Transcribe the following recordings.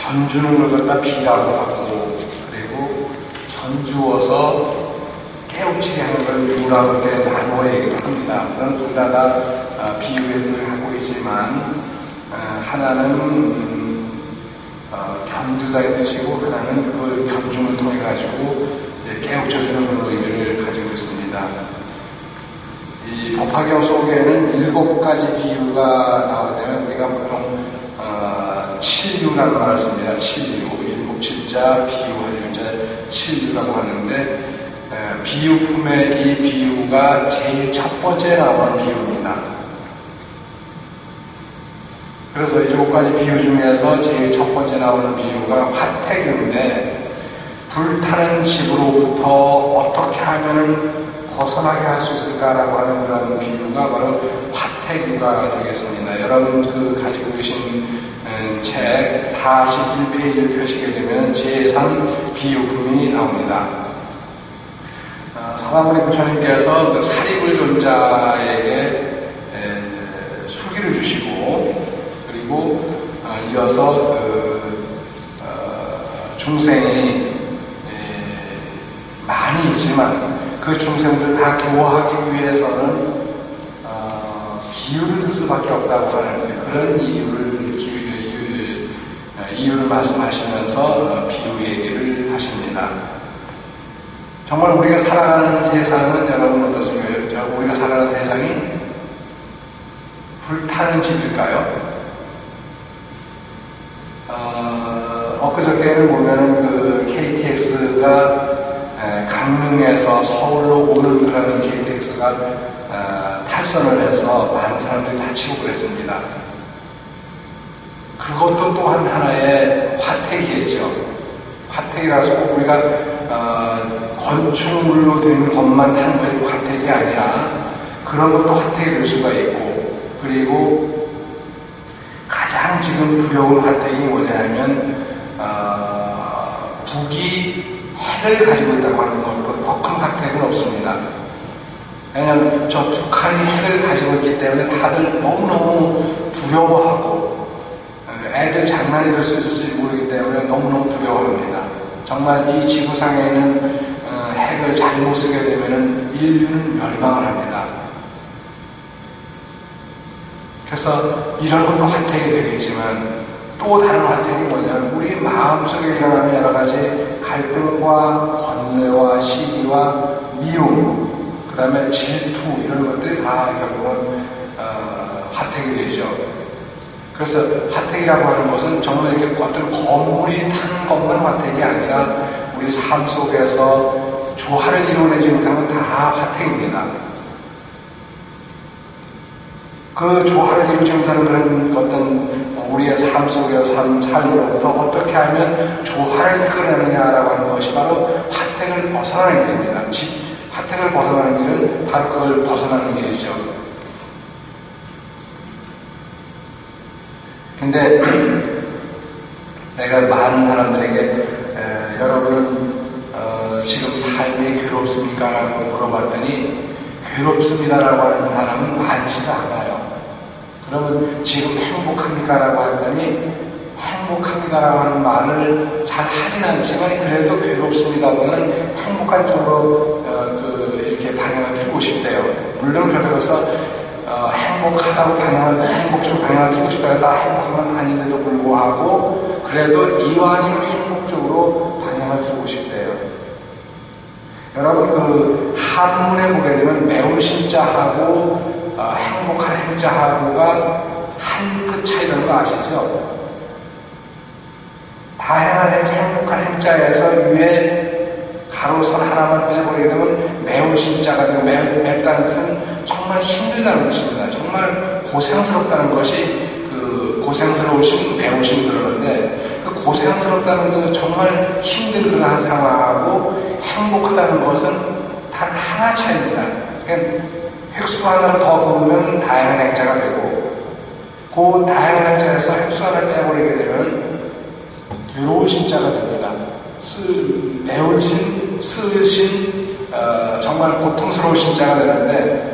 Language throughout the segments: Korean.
견주는 걸 갖다 비라고 하고, 그리고 견주어서 깨우치게 하는 걸 유라고 이렇게 나누어 얘기를 합니다. 그런 둘 다 비유의 뜻을 갖고 있지만, 하나는 견주다의 뜻이고, 하나는 그 견중을 통해 가지고 깨우쳐주는 그런 의미를 가지고 있습니다. 이 법화경 속에는 7가지 비유가 나오는데요. 우리가 보통 칠유라는 말을 씁니다. 칠유, 일곱 칠자, 비유, 한유자, 칠유라고 하는데, 비유품의 이 비유가 제일 첫 번째 나오는 비유입니다. 그래서 7가지 비유 중에서 제일 첫 번째 나오는 비유가 화택인데, 불타는 집으로부터 어떻게 하면은 벗어나게 할 수 있을까라고 하는 그런 비유가 바로 화택유가 되겠습니다. 여러분 가지고 계신 책 41페이지를 펴시게 되면 제3 비유품이 나옵니다. 서가모니 부처님께서 사리불 존자에게 수기를 주시고, 그리고 이어서 중생이 많이 있지만 그 중생들 다 교화하기 위해서는 비유를 쓸 수밖에 없다고 하는 그런 이유를 말씀하시면서 비유 얘기를 하십니다. 정말 우리가 살아가는 세상은 여러분 어떻습니까? 우리가 살아가는 세상이 불타는 집일까요? 엊그저께는 보면은 그 KTX가 강릉에서 서울로 오는 그런 KTX가 탈선을 해서 많은 사람들이 다치고 그랬습니다. 그것도 또한 하나의 화택이겠죠. 화택이라서 꼭 우리가 건축물로 된 것만 하는 것이 화택이 아니라 그런 것도 화택이 될 수가 있고, 그리고 가장 지금 두려운 화택이 뭐냐면 북이 핵을 가지고 있다고 하는 것보다 더 큰 화택은 없습니다. 왜냐하면 저 북한이 핵을 가지고 있기 때문에 다들 너무너무 두려워하고, 애들 장난이 될 수 있을지 모르기 때문에 너무너무 두려워합니다. 정말 이 지구상에 있는 핵을 잘못 쓰게 되면 인류는 멸망을 합니다. 그래서 이런 것도 화택이 되겠지만, 또 다른 화택이 뭐냐면 우리 마음속에 일어나는 여러 가지 갈등과 번뇌와 시기와 미움, 그 다음에 질투, 이런 것들이 다 결국은 화택이 되죠. 그래서 화택이라고 하는 것은 정말 이렇게 어떤 건물이 탄 것만 화택이 아니라 우리 삶 속에서 조화를 이루어내지 못하는 건 다 화택입니다. 그 조화를 이루지 못하는 그런 어떤 우리의 삶 속에서 삶으로부터 어떻게 하면 조화를 이끌어내느냐라고 하는 것이 바로 화택을 벗어나는 길입니다. 화택을 벗어나는 길은 바로 그걸 벗어나는 길이죠. 근데 내가 많은 사람들에게 여러분은 지금 삶이 괴롭습니까? 라고 물어봤더니 괴롭습니다라고 하는 사람은 많지가 않아요. 그러면 지금 행복합니까? 라고 했더니 행복합니다라고 하는 말을 잘 하진 않지만 그래도 괴롭습니다보다는 행복한 쪽으로 이렇게 방향을 틀고 싶대요. 물론 그렇다고 해서 행복하다고 행복적으로 방향을 틀고 싶다고 나 행복한 건 아닌데도 불구하고 그래도 이왕이면 행복적으로 방향을 틀고 싶대요. 여러분 그 한문에 보게 되면 매운 신자하고 행복한 행자하고가 한 끗 차이라는 거 아시죠? 다양한 행복한 행자에서 위에 가로선 하나만 빼버리게 되면 매운 신자가 되고 맵다는 뜻은 정말 힘들다는 뜻입니다. 정말 고생스럽다는 것이 그 고생스러우신 매우신 그러는데 그 고생스럽다는 그 정말 힘든 그러한 상황하고 행복하다는 것은 단 하나 차이입니다. 그러니까 획수 하나를 더 부으면 다양한 행자가 되고 그 다양한 행자에서 획수 하나를 빼버리게 되면 괴로운 신자가 됩니다. 매운 신, 쓰신, 정말 고통스러운 신자가 되는데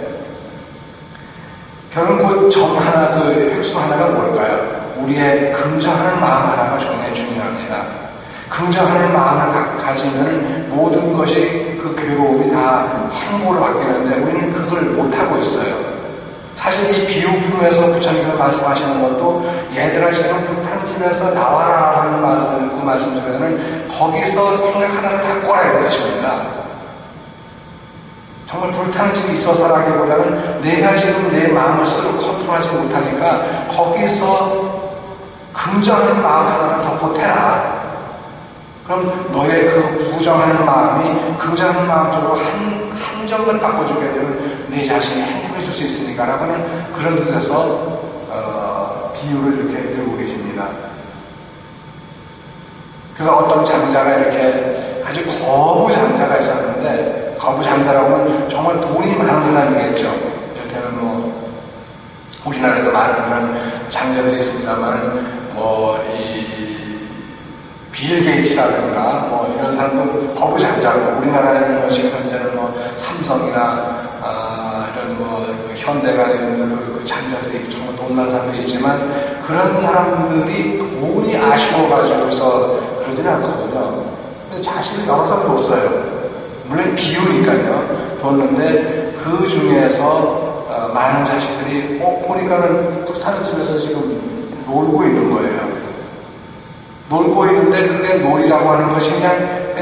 결국 그 점 하나, 그 획수 하나가 뭘까요? 우리의 긍정하는 마음 하나가 굉장히 중요합니다. 긍정하는 마음을 가지면 모든 것이 그 괴로움이 다 행복으로 바뀌는데 우리는 그걸 못하고 있어요. 사실 이 비유 품에서 부처님께서 말씀하시는 것도 얘들아 지금 불타는 집에서 나와라 하는 그 말씀 속에서는 거기서 생각 하나를 바꿔라 이런 뜻입니다. 정말 불타는 집이 있어서라기보다는 내가 지금 내 마음을 스스로 컨트롤하지 못하니까 거기서 긍정하는 마음 하나를 더 보태라. 그럼 너의 그 부정하는 마음이 긍정하는 마음 쪽으로 한 점만 바꿔주게 되면 내 자신이 행복해질 수 있으니까 라고는 그런 뜻에서 비유를 이렇게 들고 계십니다. 그래서 어떤 장자가 이렇게 아주 거부 장자가 있었는데 거부 장자라고 하면 정말 돈이 많은 사람이겠죠. 이를테면 뭐 우리나라에도 많은 그런 장자들이 있습니다만 빌 게이츠라든가 뭐 이런 사람도 거부 장자고 우리나라에는 지금 현재는 뭐 삼성이나 이런 그 현대가 있는 그 장자들이 정말 돈 많은 사람들이 있지만 그런 사람들이 돈이 아쉬워가지고서 그러지는 않거든요. 근데 자식을 여러 살 뒀어요. 물론 비유니까요. 뒀는데 그 중에서 많은 자식들이 보니까는 불타는 집에서 지금 놀고 있는 거예요. 놀고 있는데 그게 놀이라고 하는 것이 그냥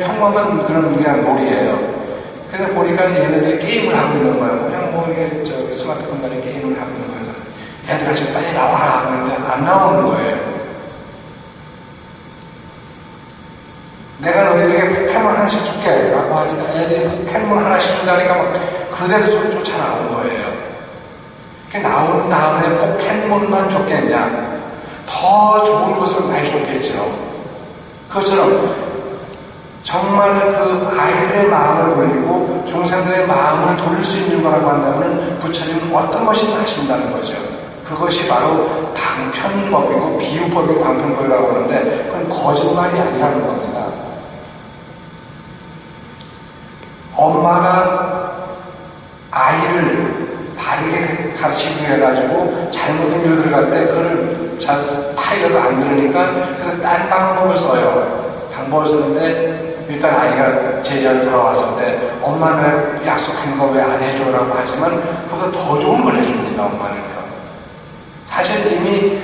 평범한 그냥 놀이에요. 그래서 보니까 얘네들이 게임을 하고 있는 거예요. 그냥 뭐 이게 스마트폰 간에 게임을 하고 있는 거예요. 얘들아 지금 빨리 나와라 하는데 안 나오는 거예요. 내가 너희들에게 포켓몬 하나씩 줄게 라고 하니까 애들이 포켓몬 하나씩 준다니까 막 그대로 쫓아나온 거예요. 나온 다음에 포켓몬만 줬겠냐? 더 좋은 것을 많이 줬겠죠. 그것처럼 정말 그 아이들의 마음을 돌리고 중생들의 마음을 돌릴 수 있는 거라고 한다면 부처님은 어떤 것이 하신다는 거죠. 그것이 바로 방편법이고 비유법이고 방편법이라고 하는데 그건 거짓말이 아니라는 겁니다. 엄마가 아이를 바르게 가르치기 해가지고 잘못된 길을 갈 때 그걸 잘 타이어도 안 들으니까 그래서 딴 방법을 써요. 방법을 쓰는데 일단 아이가 제자로 돌아왔을 때 엄마는 약속한 거 왜 안 해줘라고 하지만 그보다 더 좋은 걸 해줍니다. 엄마는요. 사실 이미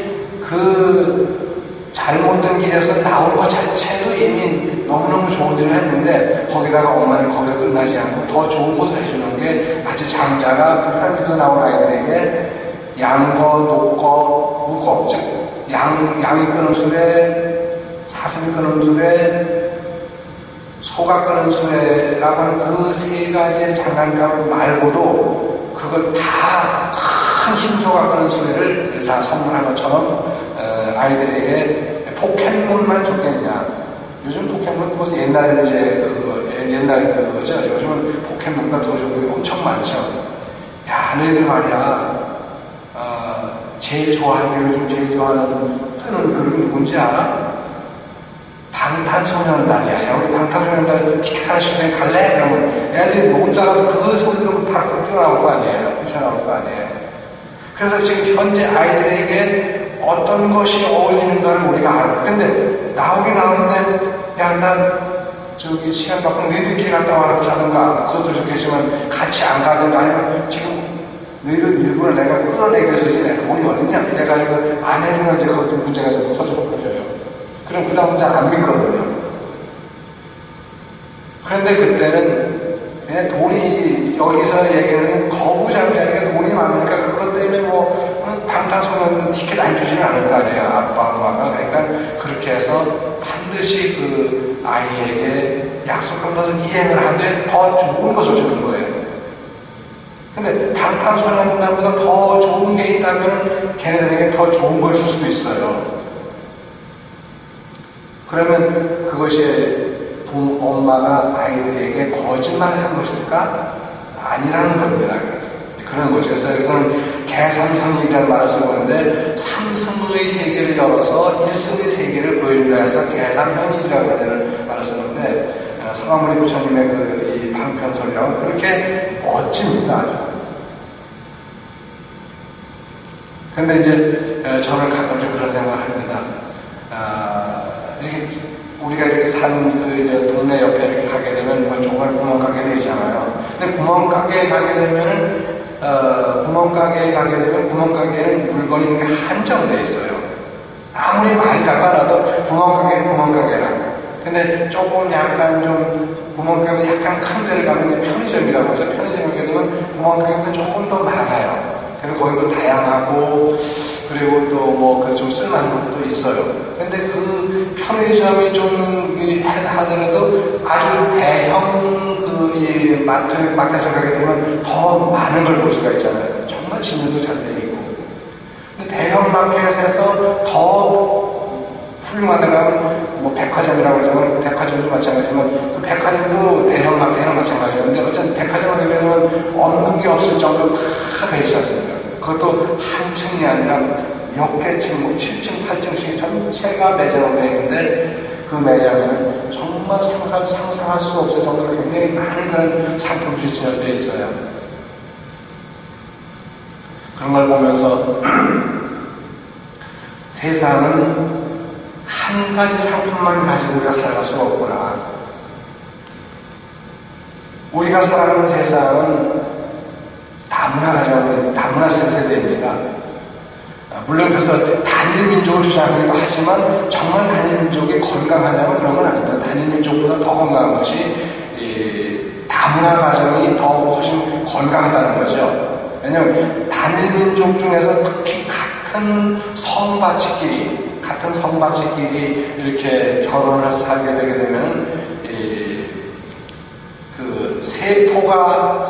그 잘못된 길에서 나온 것 자체도 이미 너무너무 좋은 일을 했는데 거기다가 엄마는 거기서 끝나지 않고 더 좋은 것을 해주는 게 마치 장자가 불타는 집에서 나온 아이들에게 양거, 녹거, 우거, 즉 양이 끄는 수레, 사슴이 끄는 수레, 소가 끄는 수레라고 하는 그 세 가지의 장난감 말고도 그걸 다 큰 힘소가 끄는 수레를 다 선물한 것처럼 아이들에게 포켓몬만 줬겠냐. 요즘 포켓몬 벌써 옛날에 이제 옛날 그거죠. 요즘은 포켓몬과 도전들이 엄청 많죠. 야, 너희들 말이야. 요즘 제일 좋아하는 뜨는 그룹이 누군지 알아? 방탄소년단이야. 야, 우리 방탄소년단 티켓 하나씩 주면 갈래? 그러면 애들이 놀다가도 그 소리 들으면 바로 뛰어나올 거 아니에요. 뛰쳐나올 거 아니에요. 그래서 지금 현재 아이들에게 어떤 것이 어울리는가를 우리가 알아. 근데 나오는데 야, 난 저기 시간 바꾸면 너희들끼리 갔다 와라 하든가 그것도 좋겠지만 같이 안 가든가 아니면 지금 너희들 일부러 내가 끌어내기 위해서 이제 내 돈이 어딨냐 이래가지고 안 해주면 이제 그것도 문제가 좀 커져버려요. 그럼 그 다음은 잘 안 믿거든요. 그런데 그때는 그냥 돈이 여기서 얘기하는 거부장자니까 돈이 많으니까 그것 때문에 뭐 방탄소년단 티켓 안 주지는 않을 거 아니에요. 아빠 엄마가. 그러니까 그렇게 해서 반드시 그 아이에게 약속한 것을 이행을 하되 더 좋은 것을 주는 거예요. 근데 방탄소년단보다 더 좋은 게 있다면 걔네들에게 더 좋은 걸 줄 수도 있어요. 그러면 그것이 엄마가 아이들에게 거짓말을 한 것일까? 아니라는 겁니다. 그래서 그런 거죠. 그래서 여기서는 계삼형이라는 말을 쓰고 있는데 3승의 세계를 열어서 1승의 세계를 보여준다 해서 계삼형이라고 하는 말을 쓰는데 서가모니 부처님의 이 방편설명은 그렇게 멋집니다. 아주. 그런데 이제 저는 가끔씩 그런 생각을 합니다. 이렇게 우리가 이렇게 이제 동네 옆에 이렇게 가게 되면 뭐 정말 구멍가게를 있잖아요. 근데 구멍가게에 가게 되면은 구멍가게에는 물건이 이렇게 한정되어 있어요. 아무리 많이 깎아놔도 구멍가게는 구멍가게라. 근데 조금 약간 좀 구멍가게 약간 큰 데를 가면 편의점이라고 하죠. 편의점 가게 되면 구멍가게는 조금 더 많아요. 그리고 거기도 다양하고 그리고 또 뭐 좀 쓸만한 것도 있어요. 근데 그 편의점이 좀 하더라도 아주 대형 이 마켓에 가게 되면 더 많은 걸 볼 수가 있잖아요. 정말 진열도 잘 되어 있고. 근데 대형 마켓에서 더 훌륭한 데 가면 뭐 백화점이라고 하지만 백화점도 마찬가지지만 그 백화점도 대형 마켓이랑 마찬가지예요. 근데 어쨌든 백화점에 가게 되면 없는 게 없을 정도로 다 되어 있지 않습니까? 그것도 한 층이 아니라 몇 개 층, 뭐 7층, 8층씩 전체가 매장으로 되어 있는데 그 매장에는 정말 상상할 수 없을 정도로 굉장히 많은 그런 상품들이 진열되어 있어요. 그런 걸 보면서 세상은 한 가지 상품만 가지고 우리가 살아갈 수가 없구나. 우리가 살아가는 세상은 다문화 세대입니다. 물론 그래서 단일민족을 주장하기도 하지만 정말 단일민족이 건강하냐면 그런 건 아닙니다. 단일민족보다 더 건강한 것이 다문화 가정이 더 훨씬 건강하다는 거죠. 왜냐하면 단일민족 중에서 특히 같은 성바치끼리 이렇게 결혼을 해서 살게 되게 되면 그 세포가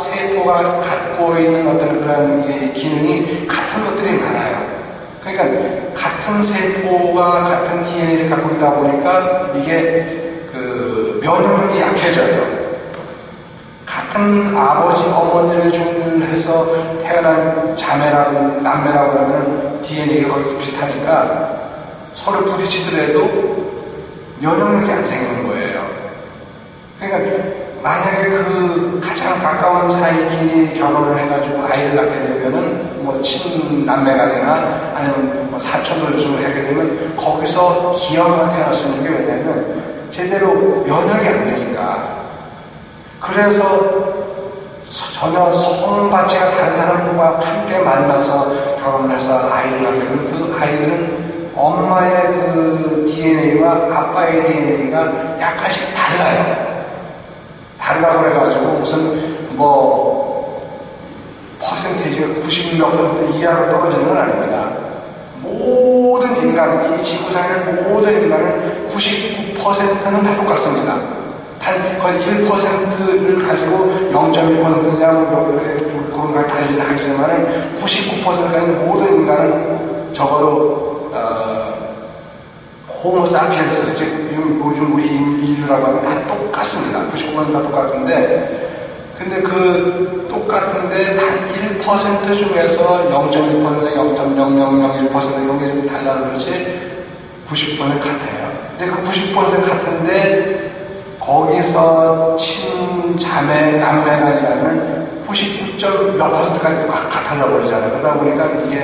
갖고 있는 어떤 그런 기능이 같은 것들이 많아요. 그러니까 같은 세포가 같은 DNA를 갖고 있다 보니까 이게 그 면역력이 약해져요. 같은 아버지 어머니를 중심해서 태어난 자매라고 남매라고 하면 DNA가 거의 비슷하니까 서로 부딪히더라도 면역력이 안 생기는 거예요. 그러니까 만약에 그 가장 가까운 사이끼리 결혼을 해가지고 아이를 낳게 되면은 뭐 친남매가 아니라 아니면 뭐 사촌들을 하게 되면 거기서 기형으로 태어날 수 있는 게 왜냐면 제대로 면역이 안 되니까. 그래서 전혀 성바치가 다른 사람과 함께 만나서 결혼을 해서 아이를 낳게 되면 그 아이들은 엄마의 그 DNA와 아빠의 DNA가 약간씩 달라요. 다르다고 그래가지고 무슨 뭐 퍼센테이지가 90몇 퍼센트 이하로 떨어지는 건 아닙니다. 모든 인간, 이 지구상의 모든 인간은 99%는 다 똑같습니다. 단 거의 1%를 가지고 0.1%냐 그런 걸 달리는 하지만은 99%까지 모든 인간은 적어도 호모사피엔스, 즉 요즘 우리 인류라고 하면 다 똑같습니다. 99%는 다 똑같은데, 근데 그 똑같은데 단 1% 중에서 0.1%, 0.0001% 이런 게 좀 달라서 그렇지 99%는 같아요. 근데 그 90% 같은데 거기서 친자매, 남매가 아니라면 99.몇 %까지 같아져 버리잖아요. 그러다 보니까 이게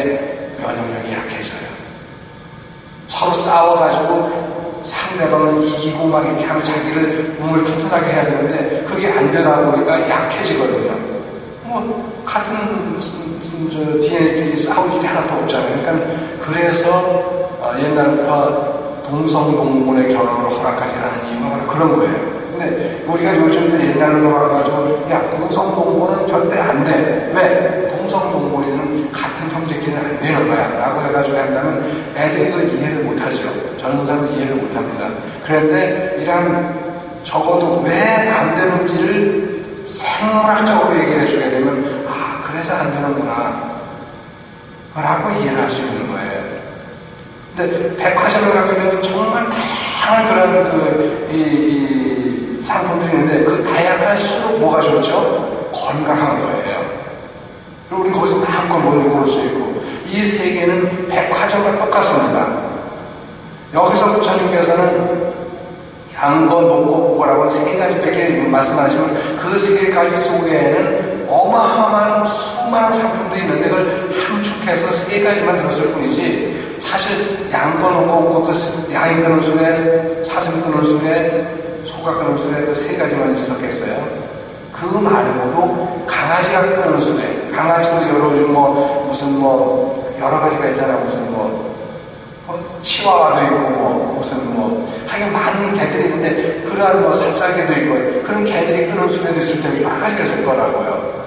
면역력이 약해져요. 서로 싸워가지고 상대방을 이기고 막 이렇게 하면 자기를 몸을 튼튼하게 해야 되는데 그게 안 되다 보니까 약해지거든요. 뭐 같은 DNA끼리 싸울 일이 하나도 없잖아요. 그러니까 그래서 옛날부터 동성동본의 결혼을 허락하지 않은 이유가 바로 그런 거예요. 근데 우리가 요즘들 옛날로 돌아가가지고 야 동성동본은 절대 안 돼. 왜? 동성동본이는 같은 형제끼리는 안 되는 거야 라고 해가지고 한다면 애들이 그걸 이해를 못하죠. 젊은 사람은 이해를 못합니다. 그런데 이런 적어도 왜 안 되는지를 생물학적으로 얘기를 해주게 되면 아 그래서 안 되는구나 라고 이해를 할 수 있는 거예요. 근데 백화점을 가게 되면 정말 다양한 그런 상품들이 있는데 그 다양할수록 뭐가 좋죠? 건강한 거예요. 그리고 우리 거기서 마음껏 뭐를 고를 수 있고 이 세계는 백화점과 똑같습니다. 여기서 부처님께서는 양거, 목고, 고거라고 세 가지밖에 말씀하시면 그 세 가지 속에는 어마어마한 수많은 상품들이 있는데 그걸 함축해서 세 가지만 들었을 뿐이지 사실 양도 넣고 그 양이 끄는 술에 사슴이 끄는 술에 소가 끄는 술에 그 세 가지만 있었겠어요. 그 말고도 강아지가 끄는 술에 강아지도 여러 무슨 여러 가지가 있잖아요. 무슨 치와와도 있고 무슨 하여간 많은 개들이 있는데 그러한 삽살개도 있고 그런 개들이 끄는 술에도 있을 텐데 여러 가지가 있을 거라고요.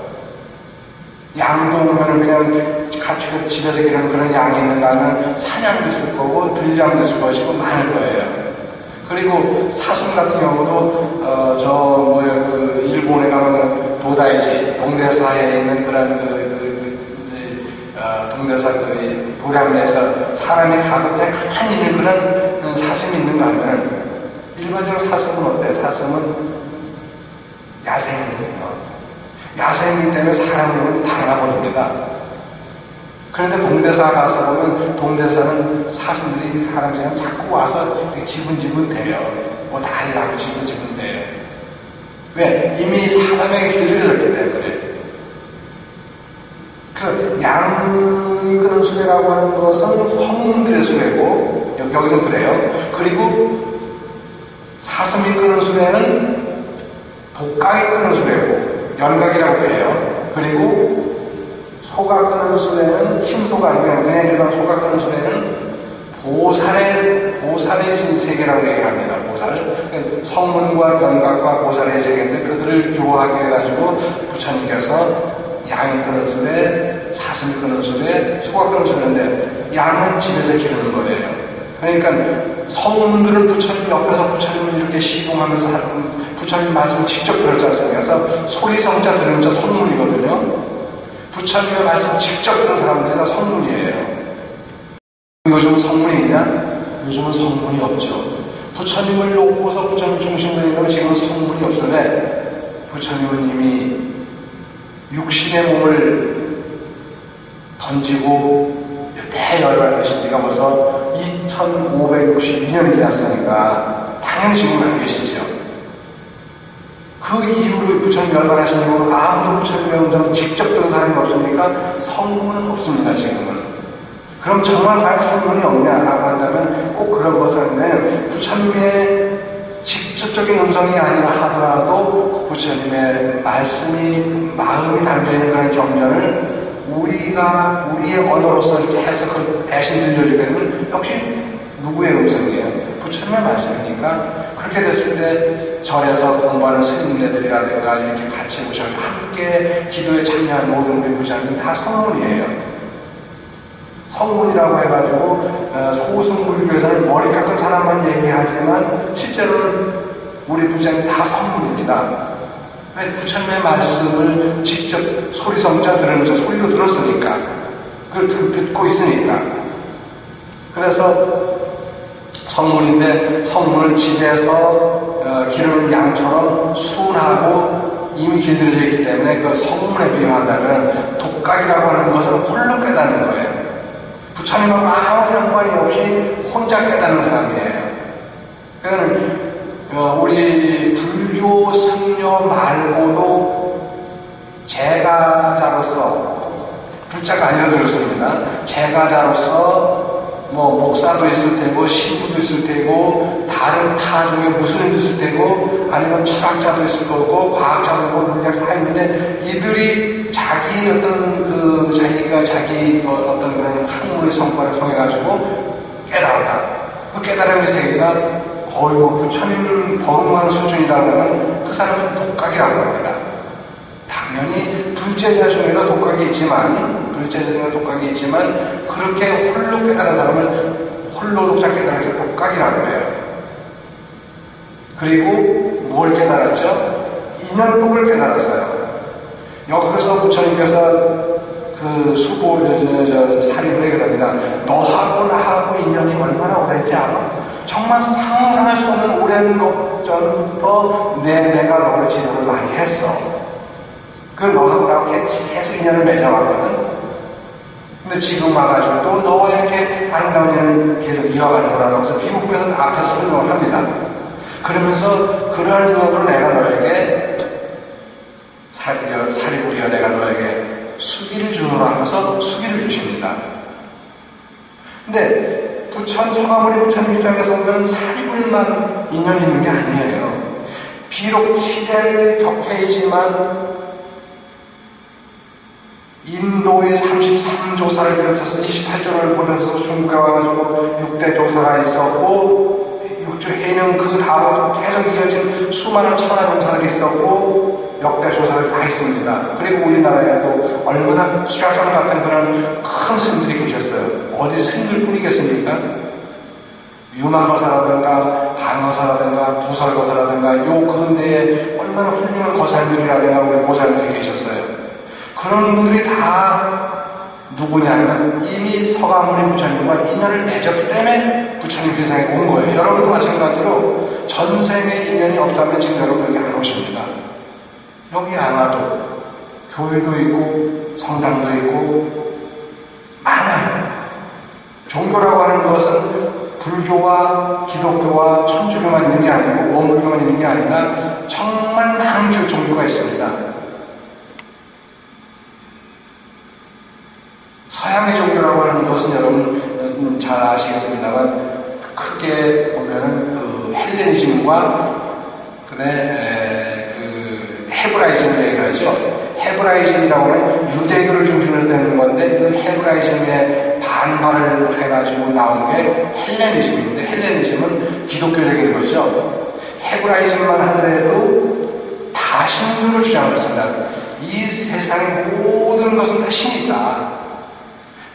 양도 보면 그냥 가축에서 집에서 기르는 그런 양이 있는가 하면 사냥도 있을 거고 들량도 있을 것이고 많을 거예요. 그리고 사슴 같은 경우도 그 일본에 가면 도다이지 동대사에 있는 그런 동대사 도량에서 사람이 가도 그냥 가만히 있는 그런 사슴이 있는가 하면 일반적으로 사슴은 어때요? 사슴은 야생이거든요. 야생이기 때문에 사람을 달아버립니다. 그런데 동대사 가서 보면 동대사는 사슴들이 사람처럼 자꾸 와서 지분지분 돼요. 다리라고 지분지분 돼요. 왜? 이미 사람에게 길들여졌기 때문에. 그 양이 끄는 수레라고 하는 것은 성문들의 수레고 여기서 그래요. 그리고 사슴이 끄는 수레는 독각이 끄는 수레고 연각이라고 해요. 그리고 소가 끄는 수레는 흰소가 아니고 그냥 일반 소가 끄는 수레는 보살의 신세계라고 얘기합니다. 보살. 성문과 연각과 보살의 세계인데 그들을 교화하게 해가지고 부처님께서 양이 끄는 수레, 사슴이 끄는 수레, 소가 끄는 수레인데 양은 집에서 기르는 거예요. 그러니까 성문들은 부처님 옆에서 부처님을 이렇게 시봉하면서 하는 부처님 말씀을 직접 들었지 않습니까? 그래서 소리성자 들으면 저 성문이거든요. 부처님의 말씀을 직접 들은 사람들이 다 성문이에요. 요즘 성문이 있냐? 요즘은 성문이 없죠. 부처님을 놓고서 부처님 중심으로 있다면 지금은 성문이 없는데 부처님은 이미 육신의 몸을 던지고 대열반하신 지가 벌써 2562년이 지났으니까 당연히 지금 안 계시죠. 그 이후로 부처님 열반하신 이후로 아무도 부처님의 음성을 직접 들은 사람이 없으니까 성문은 없습니다. 지금은. 그럼 정말 과연 성문이 없냐라고 한다면 꼭 그런 것은 부처님의 직접적인 음성이 아니라 하더라도 부처님의 말씀이 마음이 담겨있는 그런 경전을 우리의 언어로서 이렇게 해석을 대신 들려주게 되면 역시 누구의 음성이에요? 부처님의 말씀이니까 그렇게 됐을 때 절에서 공부하는 스님네들이라든가 이렇게 같이 오셔서 함께 기도에 참여한 모든 우리 부자님은 다 성문이에요. 성문이라고 해가지고 소승불교에서는 머리 깎은 사람만 얘기하지만 실제로는 우리 부자님 다 성문입니다. 왜? 부처님의 말씀을 직접 소리성자 들으면서 소리로 들었으니까 그걸 듣고 있으니까. 그래서 성문인데 성문을 집에서 기르는 양처럼 순하고 이미 길들여져 있기 때문에 그 성문에 비유한다면 독각이라고 하는 것은 홀로 깨닫는 거예요. 부처님하고 아무 상관이 없이 혼자 깨닫는 사람이에요. 그러니까 우리 불교 승려 말고도 제가자로서 불자가 아니라 들었습니다. 제가자로서 목사도 있을 테고 신부도 있을 테고 다른 타종의 무술인도 있을 테고 아니면 철학자도 있을 거고 과학자도 있고 물리학자 다 있는데 이들이 자기 자기가 자기 어떤 그런 학문의 성과를 통해 가지고 깨달았다. 그 깨달음의 세계가 거의 부처님을 버금가는 수준이라면 그 사람은 독각이라고 합니다. 당연히 불제자 중에도 독각이 있지만 그렇게 홀로 깨달은 사람을 홀로 독자 깨달은 게 독각이라고 해요. 그리고 뭘 깨달았죠? 인연법을 깨달았어요. 여기서 부처님께서 그 살인을 얘기합니다. 너하고 나하고 인연이 얼마나 오랜지 알아? 정말 상상할 수 없는 오랜 것 전부터 내가 너를 지도를 많이 했어. 그 너하고 나하고 계속 인연을 맺어왔거든. 근데 지금 와가지고 또 너와 이렇게 아름다운 인연을 계속 이어가는 거라고 해서 비후에서는 앞에서 설명을 합니다. 그러면서 그러한 인연으로 내가 너에게 사리부리여 내가 너에게 수기를 주노라 하면서 수기를 주십니다. 근데 서가모니 부처님 입장에서 보면 사리불만 인연이 있는 게 아니에요. 비록 시대를 격해이지만 인도의 33조사를 비롯해서 28조를 보내서 중국에 와가지고 6대 조사가 있었고 6조 해는 그 다음에도 계속 이어진 수많은 천하종사들이 있었고 역대 조사를 다 있습니다. 그리고 우리나라에도 얼마나 기라성 같은 그런 큰 스님들이 계셨어요. 어디 스님들 뿐이겠습니까? 유망거사라든가 반거사라든가 부설거사라든가 요 근대에 얼마나 훌륭한 거사님들이라든가 우리 보살님들이 계셨어요. 그런 분들이 다 누구냐면 이미 서가모니 부처님과 인연을 맺었기 때문에 부처님 세상에 온 거예요. 여러분도 마찬가지로 전생에 인연이 없다면 지금 여러분 여기 안 오십니다. 여기 안 와도 교회도 있고 성당도 있고 많아요. 종교라고 하는 것은 불교와 기독교와 천주교만 있는 게 아니고 원불교만 있는 게 아니라 정말 많은 종교가 있습니다. 서양의 종교라고 하는 것은 여러분 잘 아시겠습니다만 크게 보면은 그 헬레니즘과 그 헤브라이즘을 얘기하죠. 헤브라이즘이라고 하면 유대교를 중심으로 되는 건데 그 헤브라이즘에 반발을 해가지고 나온 게 헬레니즘인데 헬레니즘은 기독교적인 거죠. 헤브라이즘만 하더라도 다 신교를 주장했습니다. 이 세상의 모든 것은 다 신이다.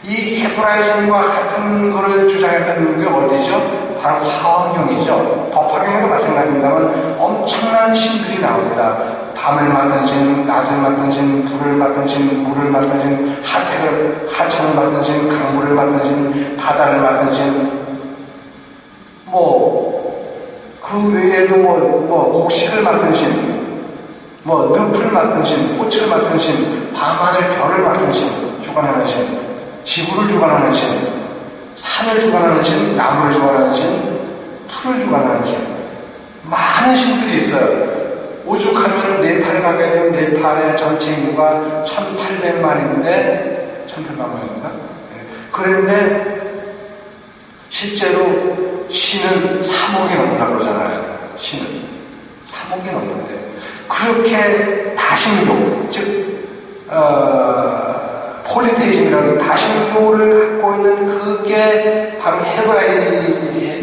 이 헤브라이즘과 같은 것을 주장했던 게 어디죠? 바로 화엄경이죠. 법화경에도 마찬가지입니다만 엄청난 신들이 나옵니다. 밤을 맡은 신, 낮을 맡은 신, 불을 맡은 신, 물을 맡은 신, 하천을 맡은 신, 강물을 맡은 신, 바다를 맡은 신, 그 외에도 곡식을 맡은 신, 늪을 맡은 신, 꽃을 맡은 신, 밤하늘 별을 맡은 신, 주관하는 신, 지구를 주관하는 신, 산을 주관하는 신, 나무를 주관하는 신, 풀을 주관하는 신, 많은 신들이 있어요. 오죽하면 네팔 가게 되면 네팔의 전체 인구가 1800만인데 1800만인가? 그런데 실제로 신은 3억이 넘는다고 그러잖아요. 신은 3억이 넘는데 그렇게 다신교, 즉 폴리테이즘이라는 다신교를 갖고 있는 그게 바로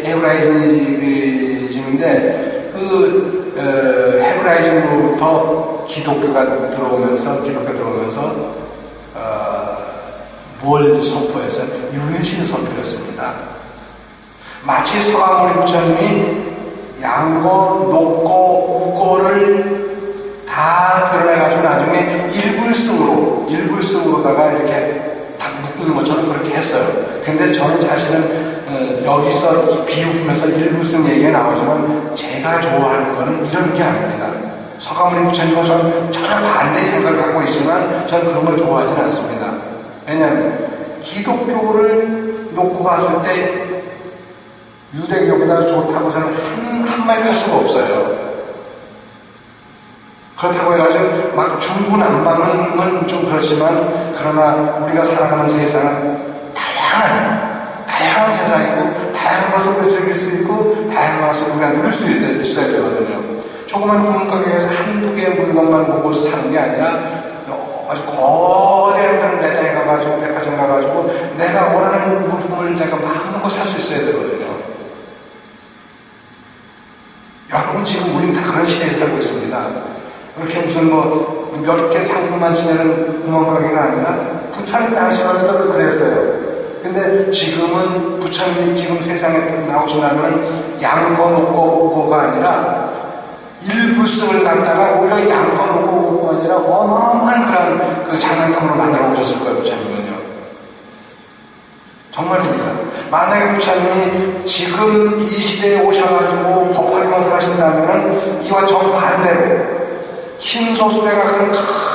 헤브라이즘인데 헤브라이즘으로부터 기독교가 들어오면서 뭘 선포해서 유일신을 선포했습니다. 마치 서가모니 부처님이 양거, 녹거, 우거를 다 드러내가지고 나중에 일불승으로다가 이렇게 다 묶는 것처럼 그렇게 했어요. 근데 저는 사실은 여기서 이 비유품에서 일불승 얘기가 나오지만 제가 좋아하는 거는 이런 게 아닙니다. 서가모니 부처님과 저는 전혀 반대의 생각을 갖고 있지만 저는 그런 걸 좋아하지는 않습니다. 왜냐하면 기독교를 놓고 봤을 때 유대교보다 좋다고서는 한마디 할 수가 없어요. 그렇다고 해가지고 막 중구난방은 좀 그렇지만 그러나 우리가 살아가는 세상은 다양한 세상이고 다양한 것을 즐길 수 있고 다양한 것을 우리가 누릴 수 있어야 되거든요. 조그만 문가게에서 한두 개의 물건만 보고 사는 게 아니라 아주 거대한 그런 매장에 가가지고 백화점 가가지고 내가 원하는 물품을 내가 마음먹고 살 수 있어야 되거든요. 여러분 지금 우리는 다 그런 시대에 살고 있습니다. 이렇게 무슨 몇 개 상품만 지내는 구멍가게가 아니라 부처님 당시만해도 그랬어요. 근데 지금은 부처님이 지금 세상에 나오신다면 양거, 녹거, 우거가 아니라 일불승을 갖다가 오히려 양거, 녹거, 우거가 아니라 어마어마한 그런 그 장난감으로 만들어 오셨을 거예요, 부처님은요. 정말입니다. 만약에 부처님이 지금 이 시대에 오셔가지고 법화경을 하신다면 이와 정반대로 흰 소수레가 큰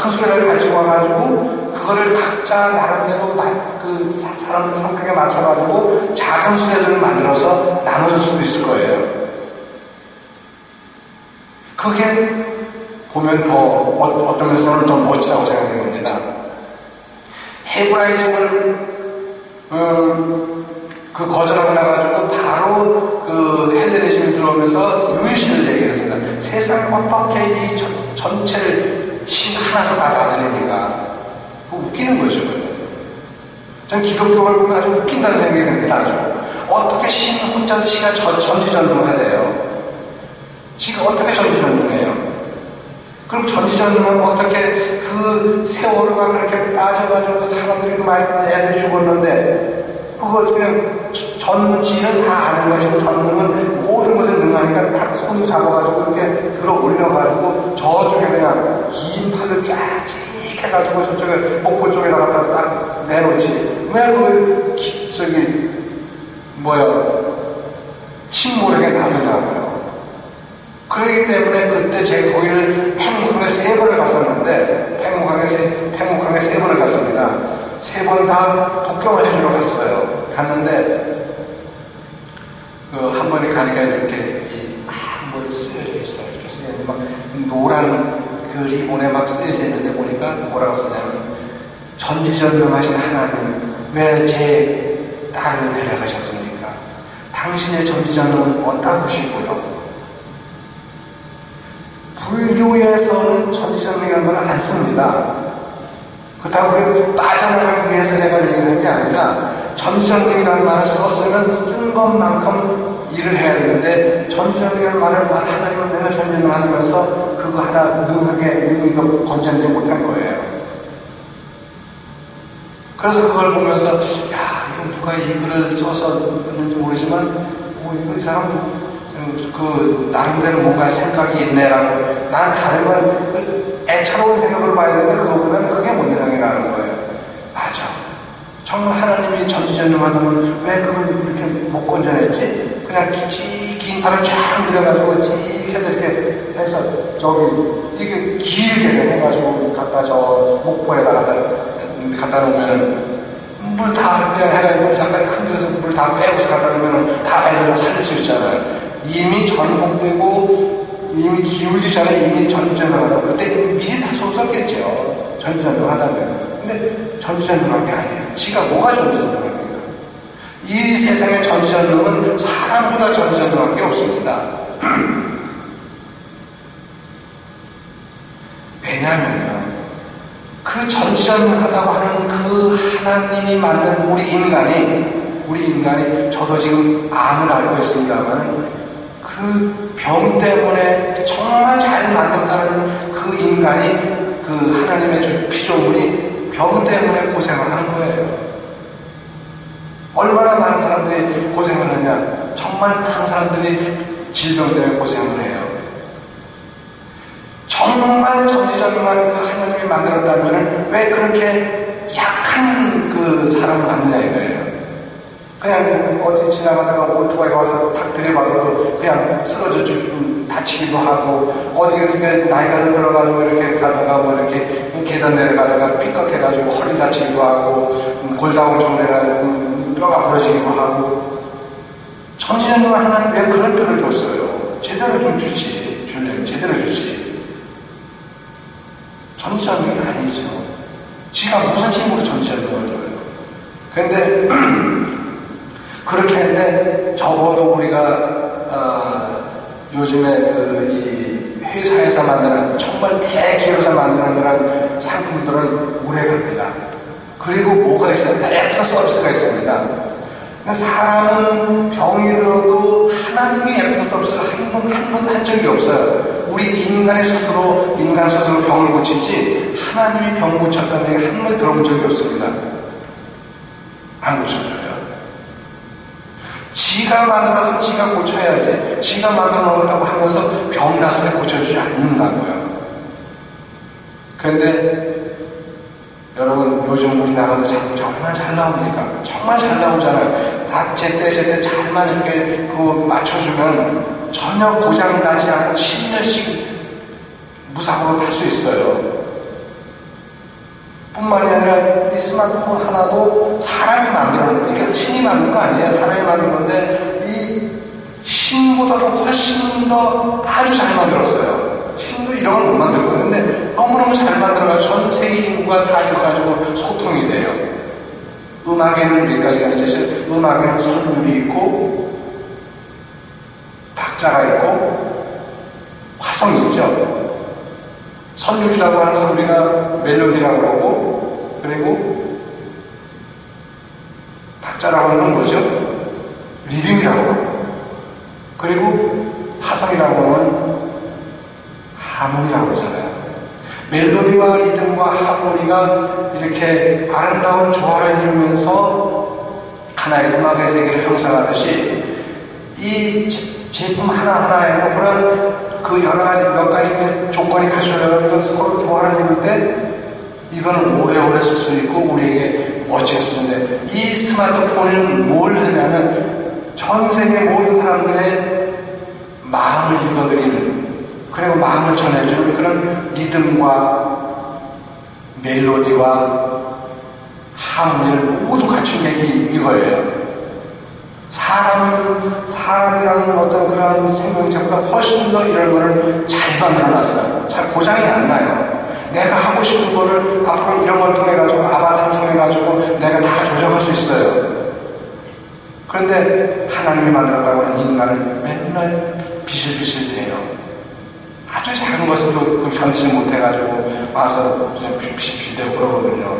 수레를 가지고 와가지고 그거를 각자 나름대로 그 사람들 성격에 맞춰가지고 작은 수레들을 만들어서 나눠줄 수도 있을 거예요. 그게 보면 더 어떤 면에서는 더 멋지다고 생각이 됩니다. 헤브라이즘을 거절하고 나가지고 바로 헬레니즘이 들어오면서 유일신을 얘기했습니다. 세상에 어떻게 이 전체를 신 하나서 다 다스립니까? 웃기는 거죠. 전 기독교를 보면 아주 웃긴다는 생각이 듭니다. 아주. 어떻게 신 혼자서 지가 전지전능을 하래요? 지가 어떻게 전지전능해요? 그럼 전지전능은 어떻게 그 세월호가 그렇게 빠져가지고 사람들이 많이 애들이 죽었는데 그거 그냥 전지는 다 아는 것이고 전능은 모든 것에 능하니까 딱 손을 잡아가지고 이렇게 들어 올려가지고 저쪽에 그냥 긴 팔을 쫙 해가지고 저쪽에 목포 쪽에다가 딱 내놓지. 왜 그걸 침몰하게 놔두냐고요. 그러기 때문에 그때 제가 거기를 팽목항에 3번을 갔었는데 팽목항에 3번을 갔습니다. 3번 다 독경을 해주러 갔어요. 갔는데 한 번에 가니까 이렇게 막 쓰여져 있어요. 이렇게 쓰여져 막 노란 리본에 막 쓰여져 있는데 보니까 뭐라고 쓰냐면 전지전능하신 하나님 왜 제 딸을 데려가셨습니까? 당신의 전지전능을 어디다 두시고요? 불교에서는 전지전능이라는 걸 안 씁니다. 그렇다고 빠져나가기 위해서 제가 얘기하는 게 아니라 전지전능이라는 말을 썼으면 쓴 것만큼 일을 해야 되는데 전지전능이라는 말을 하나님은 내가 전지전능하면서 그거 하나 이거 건져내지 못한 거예요. 그래서 그걸 보면서 이거 누가 이 글을 써서 그런지 모르지만 이거 이 사람 나름대로 뭔가 생각이 있네라고 난 다른 건 애처로운 생각을 봐야 되는데 그거보다는 그게 문제상이라는 거예요. 맞아. 정말 하나님이 전지전능하다면 왜 그걸 이렇게 못 건져냈지? 그냥 긴 팔을 쫙 늘려가지고 쭉 해서 이렇게 해서 이게 길게 해가지고 갖다 목포에다 갖다 놓으면은 물 다 그냥 해가지고 약간 흔들어서 물 다 빼고서 갖다 놓으면은 다 애들 살릴 수 있잖아요. 이미 전복되고 이미 기울기 전에 이미 전지전능하다고 그때 미리 다 쏟았겠죠. 전지전능하다면. 근데 전지전능한 게 아니에요. 지가 뭐가 전지전능합니까? 이 세상의 전지전능은 사람보다 전지전능한 게 없습니다. 왜냐하면 그 전지전능하다고 하는 그 하나님이 만든 우리 인간이 저도 지금 암을 앓고 있습니다만 그 병 때문에 정말 잘 만든다는 그 인간이 그 하나님의 피조물이 병 때문에 고생을 하는 거예요. 얼마나 많은 사람들이 고생을 하냐? 정말 많은 사람들이 질병 때문에 고생을 해요. 정말 전지전능한 그 하나님이 만들었다면 왜 그렇게 약한 그 사람을 만드냐 이거예요. 그냥 어디 지나가다가 오토바이가 와서 탁 들이박아도 그냥 쓰러져 다치기도 하고 어디 이렇게 나이가 들어가지고 이렇게 가다가 이렇게 계단 내려가다가 삐끗해가지고 허리 다치기도 하고 골다공증 내가지고 뼈가 부러지기도 하고 전지전능한 하나님 왜 그런 뼈를 줬어요? 제대로 좀 주지. 주려면 제대로 주지. 전지전능이 아니죠. 지가 무슨 힘으로 전지전능을 줘요? 근데 그렇게 했는데 적어도 우리가 요즘에 이 회사에서 만드는 정말 대기업에서 만드는 그런 상품들은 오래갑니다. 그리고 뭐가 있어요? 애프터 서비스가 있습니다. 사람은 병이 들어도 하나님이 애프터 서비스를 한 번 한 적이 없어요. 우리 인간 스스로 병을 고치지 하나님이 병 고쳤다는 얘기 한 번 들어본 적이 없습니다. 안 고쳐줘요. 지가 만들어서 지가 고쳐야지. 지가 만들어 놓았다고 하면서 병 났을 때 고쳐주지 않는다고요. 그런데 여러분 요즘 우리나라도 정말 잘 나옵니까? 정말 잘 나오잖아요. 다 제때 잘만 이렇게 맞춰주면 전혀 고장 나지 않고 10년씩 무사고로 갈 수 있어요. 뿐만이 아니라 이 스마트폰 하나도 사람이 만들어 놓은 거, 이게 신이 만든 거 아니에요. 사람이 만든 건데 이 신보다도 훨씬 더 아주 잘 만들었어요. 신도 이런 걸 못 만들거든요. 근데 너무너무 잘 만들어가지고 전 세계 인구가 다 이거 가지고 소통이 돼요. 음악에는 몇 가지가 있어요. 음악에는 선율이 있고, 박자가 있고, 화성이 있죠. 선율이라고 하는 것은 우리가 멜로디라고 하고, 그리고 박자라고 하는 건 뭐죠? 리듬이라고 하고, 그리고 화성이라고 하는 하모니라고 하잖아요. 멜로디와 리듬과 하모니가 이렇게 아름다운 조화를 이루면서 하나의 음악의 세계를 형성하듯이 이 제품 하나하나에는 그런 그 여러 가지 몇 가지 조건이 갖춰져서 서로 조화를 이룰 때 이거는 오래오래 쓸 수 있고 우리에게 멋지게 쓰는데 이 스마트폰은 뭘 하냐면 전 세계 모든 사람들의 마음을 읽어드리는 그리고 마음을 전해주는 그런 리듬과 멜로디와 하모니를 모두 갖춘 게 이거예요. 사람이라는 어떤 그런 생명체보다 훨씬 더 이런 거를 잘 만들어놨어요. 잘 고장이 안 나요. 내가 하고 싶은 거를 앞으로 이런 걸 통해가지고 아바타를 통해가지고 내가 다 조정할 수 있어요. 그런데 하나님이 만들었다고 하는 인간을 맨날 비실비실대요. 아주 작은 것을도 그 견디지 못해가지고 와서 그냥 비실비실대고 그러거든요.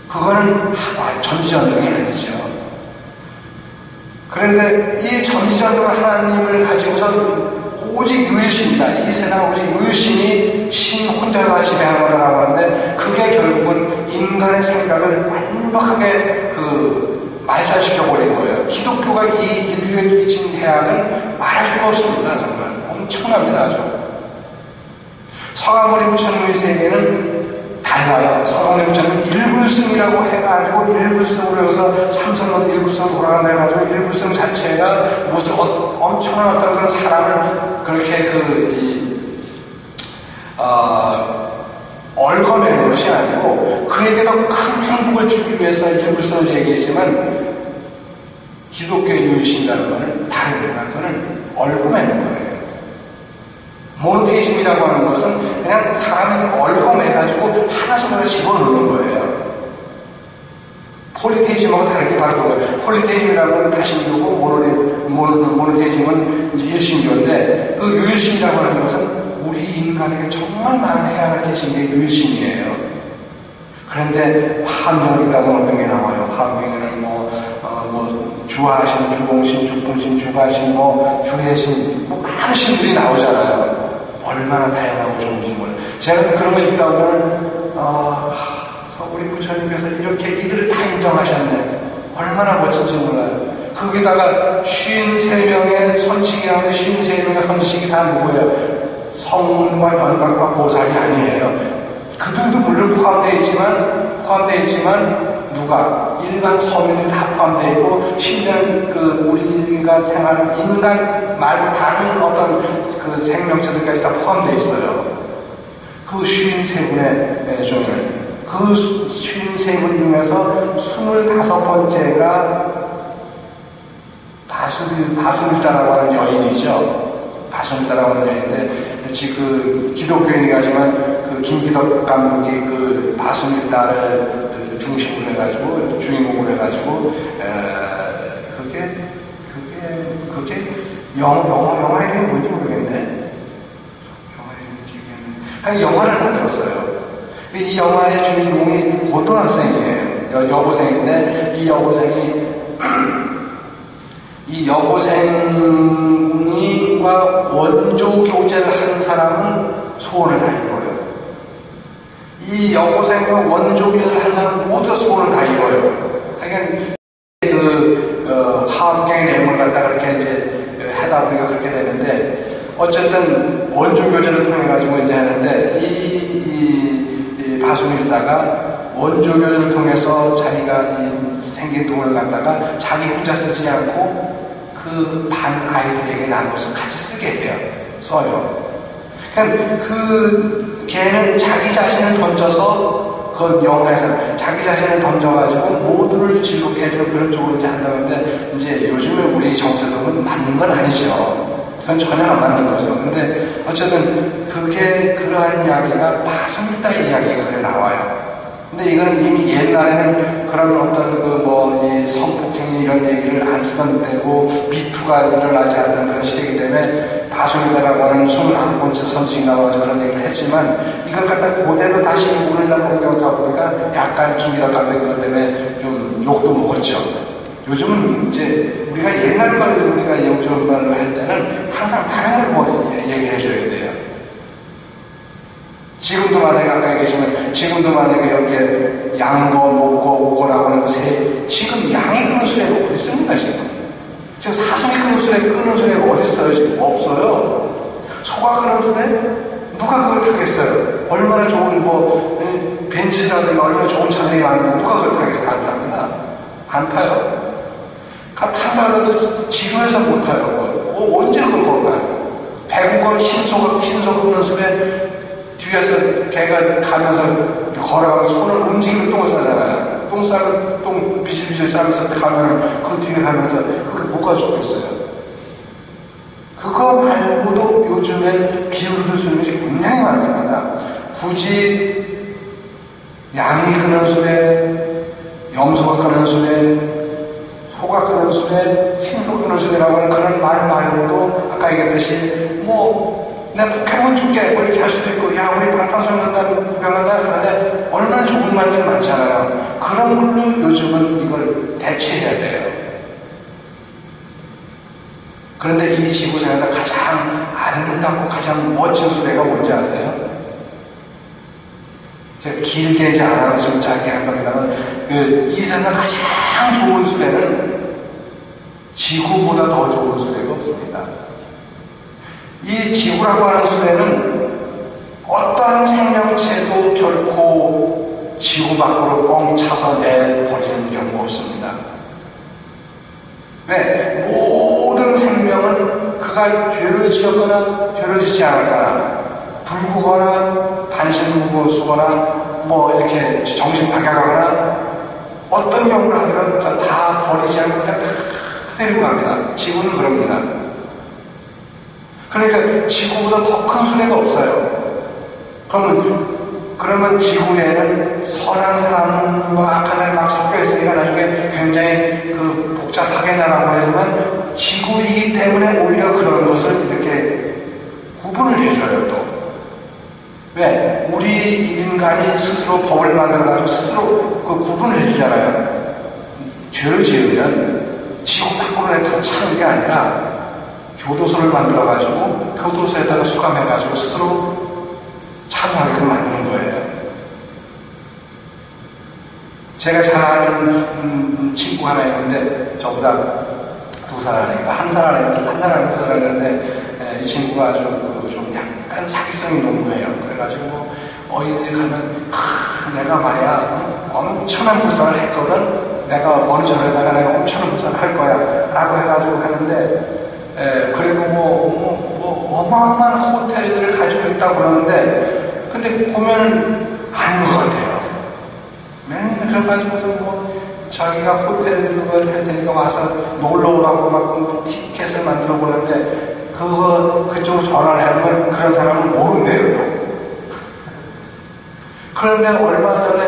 그거는 전지전능이 아니죠. 그런데 이 전지전능 하나님을 가지고서 오직 유일신이다. 이 세상 오직 유일신이 신 혼자가 지배하는 거라고 하는데 그게 결국은 인간의 생각을 완벽하게 말살시켜버린 거예요. 기독교가 이 인류에 끼친 해악은 말할 수가 없습니다. 정말 엄청납니다. 아주. 서가모니 부처님의 세계는 달라요. 서가모니 부처님은 일불승이라고 해가지고 일불승으로 해서 삼성은 일불승 돌아간다 해가지고 일불승 자체가 무슨 엄청난 어떤 그런 사람을 그렇게 얽어내는 것이 아니고 그에게 더 큰 행복을 주기 위해서 일불승을 얘기했지만 기독교의 유일신이라는 것은 다른 거는 얽어내는 거예요. 모노테이즘이라고 하는 것은 그냥 사람이 얽어매가지고 하나 속에서 집어넣는 거예요. 폴리테이즘하고 다르게 바로 그거예요. 폴리테이즘이라고 하는 다신교고 모노테이즘은 이제 일신교인데 그 유일신이라고 하는 것은 우리 인간에게 정말 많은 해악을 끼친 게 유일신이에요. 그런데 화명이라고 어떤 게 나와요. 화명에는 주화신, 주공신, 주품신, 주가신, 주해신, 많은 신들이 나오잖아요. 얼마나 다양하고 좋은지 몰라요. 제가 그런 거 읽다 보면, 우리 부처님께서 이렇게 이들을 다 인정하셨네. 얼마나 멋진지 몰라요. 거기다가 53명의 선식이라는데 53명의 선식이 다 누구예요? 성문과 연각과 보살이 아니에요. 그들도 물론 포함되어 있지만 누가? 일반 서민들이 다 포함되어 있고 심지어는 우리가 생활하는 인간 말고 다른 어떤 그 생명체들까지 다 포함되어 있어요. 그 53분의 종을 그 53분 중에서 25번째가 바수밀다라고 하는 여인이죠. 바수밀다라고 하는 여인인데 지금 기독교인이지만 그 김기덕 감독이 그 바수밀다를 중심으로 해가지고 주인공으로 해가지고 그게 영화 이름이 뭔지 모르겠네. 영화를 만들었어요. 이 영화의 주인공이 고등학생이에요. 여고생인데 이 여고생과 원조 교제를 하는 사람은 소원을 다 이뤄요. 이 여고생과 원조 교제를 하는 사람은 모두 소원을 다 이뤄요. 그러니까 화학계의 내용을 갖다가 그렇게 이제 하다 보니까 그렇게 되는데 어쨌든 원조 교제를 통해 가지고 이제 하는데 이 바수밀다가 원조 교제를 통해서 자기가 생긴 돈을 갖다가 자기 혼자 쓰지 않고 그 반 아이들에게 나눠서 같이 쓰게 해요. 써요. 그러니까 걔는 자기 자신을 던져서 그 영화에서 자기 자신을 던져가지고 모두를 즐겁게 해주는 그런 쪽으로 이제 한다는데 이제 요즘에 우리 정세성은 맞는 건 아니죠. 그건 전혀 안 맞는 거죠. 근데 어쨌든 그게 그러한 이야기가 파송일다의 이야기가 그래 나와요. 근데 이거는 이미 옛날에는 그런 어떤 이 성폭행 이런 얘기를 안 쓰던 때고 미투가 일어나지 않는 그런 시대이기 때문에 바순이다라고 하는 29번째 선지가 나와서 그런 얘기를 했지만 이걸 갖다 그대로 다시 오늘날 공경하다 보니까 약간 김이라고 그것 때문에 좀 욕도 먹었죠. 요즘은 이제 우리가 옛날 걸 우리가 요즘 말로 할 때는 항상 다른 걸 얘기해 줘야 돼요. 지금도 만약에 아까 얘기했지만 지금도 만약에 여기에 양거, 목거, 오거라고 하는 새 지금 양이 끄는 수레가 어디 있습니까 지금? 지금 사슴이 끄는 수레, 끄는 수레가 어디 있어요 지금? 없어요. 소가 끄는 수레? 누가 그걸 타겠어요? 얼마나 좋은 벤츠라든가 얼마나 좋은 차들이 많은데 누가 그걸 타겠어요? 안 탑니다. 안 타요. 탄다라도 지루해서 못 타요. 언제 그걸 걸까요? 배구가 흰소가 끄는 수레 뒤에서 걔가 가면서 걸어가면서 손을 움직이면 똥을 싸잖아요. 똥 비실비실 싸면서 가면 그 뒤에 가면서 그게 뭐가 좋겠어요? 그거 말고도 요즘엔 비유를 들 수 있는 것이 굉장히 많습니다. 굳이 양이 끄는 수레, 염소가 끄는 수레, 소가 끄는 수레, 흰소 끄는 수레라고 하는 그런 말 말고도 아까 얘기했듯이 내 포켓몬 줄게 이렇게 할 수도 있고 야 우리 방탄소년단 구경하자 그러는데 얼마나 좋은 말들 많잖아요. 그런 걸로 요즘은 이걸 대체해야 돼요. 그런데 이 지구상에서 가장 아름답고 가장 멋진 수레가 뭔지 아세요? 제가 길게 이제 안 하고 지금 짧게 한 겁니다만 이 세상 가장 좋은 수레는 지구보다 더 좋은 수레가 없습니다. 이 지구라고 하는 수레는 어떠한 생명체도 결코 지구 밖으로 뻥 차서 내버리는 경우가 없습니다. 왜? 모든 생명은 그가 죄를 지었거나 죄를 짓지 않았거나 불구거나 반신불구수거나 이렇게 정신 파괴하거나 어떤 경우를 하더라도 다 버리지 않고 다 데리고 갑니다. 지구는 그럽니다. 그러니까 지구보다 더 큰 수레가 없어요. 그러면 지구에는 선한 사람과 악한 사람이 막 섞여 있으니까 나중에 굉장히 복잡하겠나라고 하지만 지구이기 때문에 오히려 그런 것을 이렇게 구분을 해줘요 또. 왜? 우리 인간이 스스로 법을 만들어가지고 스스로 그 구분을 해주잖아요. 죄를 지으면 지구 밖으로 더 차는 게 아니라 교도소를 만들어가지고 교도소에다가 수감해가지고 스스로 참여하게끔 만드는 거예요. 제가 잘 아는 친구 하나 있는데 저보다 2살 아니니까 한 살 안에 들어가는데 이 친구가 아주 좀 약간 사기성이 농구예요. 그래가지고 어린이집 가면 내가 말이야 엄청난 불쌍을 했거든. 내가 어느 전에다가 내가 엄청난 불쌍을 할 거야 라고 해가지고 하는데 그리고 어마어마한 호텔들을 가지고 있다고 그러는데 근데 보면은 아닌 것 같아요. 맨날 그래가지고서 자기가 호텔 그걸 할 테니까 와서 놀러 오라고 막 티켓을 만들어 보는데 그쪽으로 전화를 하면 그런 사람은 모른대요 또. 그런데 얼마 전에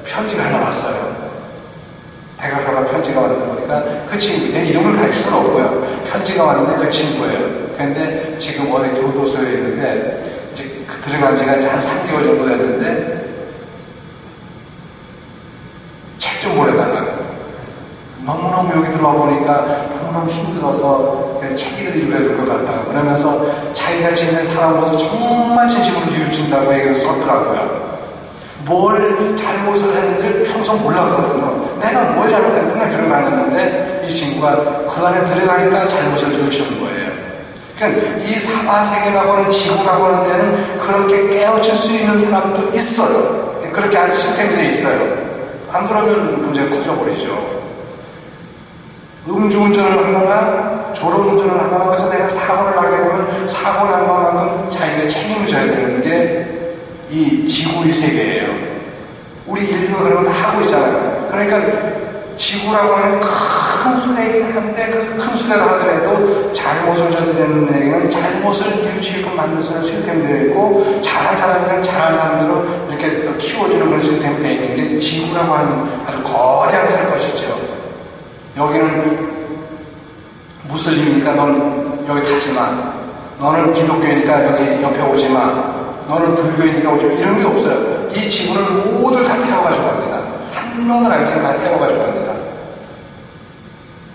편지가 하나 왔어요. 대가서가 편지가 왔는데 보니까 그 친구, 내 이름을 가릴 수는 없고요. 편지가 왔는데 그 친구예요. 근데 지금 어디 교도소에 있는데 이제 들어간 지가 한 3개월 정도 됐는데 책 좀 보내달라고. 너무너무 여기 들어와 보니까 너무너무 힘들어서 그냥 책 읽어야 될 것 같다. 그러면서 자기가 지낸 살아온 것을 정말 진심으로 뉘우친다고 얘기를 썼더라고요. 뭘 잘못을 했는지를 평소 몰랐거든요. 내가 뭘 잘못했는지 맨날 기억 안 했는데 이 친구가 그 안에 들어가니까 잘못을 뉘우치는 거예요. 그러니까 이 사바세계라고 하는 지구라고 하는 데는 그렇게 깨어질 수 있는 사람도 있어요. 그렇게 한 시스템이 돼 있어요. 안 그러면 문제가 커져버리죠. 음주운전을 하거나 졸음운전을 하거나 해서 내가 사고를 하게 되면 사고 난 것만큼 자기가 책임을 져야 되는 게 이 지구의 세계예요. 우리 인류가 그런 거 다 하고 있잖아요. 그러니까 지구라고 하는 큰 수레이긴 한데 그 큰 수레를 하더라도 잘못을 저지르는 애는 잘못을 뉘우치고 만들 수 있는 시스템이 되어 있고 잘한 사람이랑 잘한 사람으로 이렇게 또 키워주는 그런 시스템이 되어 있는 게 지구라고 하는 아주 거대한 할 것이죠. 여기는 무슬림이니까 너는 여기 가지 마. 너는 기독교니까 여기 옆에 오지 마. 너는 불교니까 오지 마. 이런 게 없어요. 이 지구를 모두 다 태워가지고 갑니다. 한 명을 알기는 다 태워가지고 갑니다.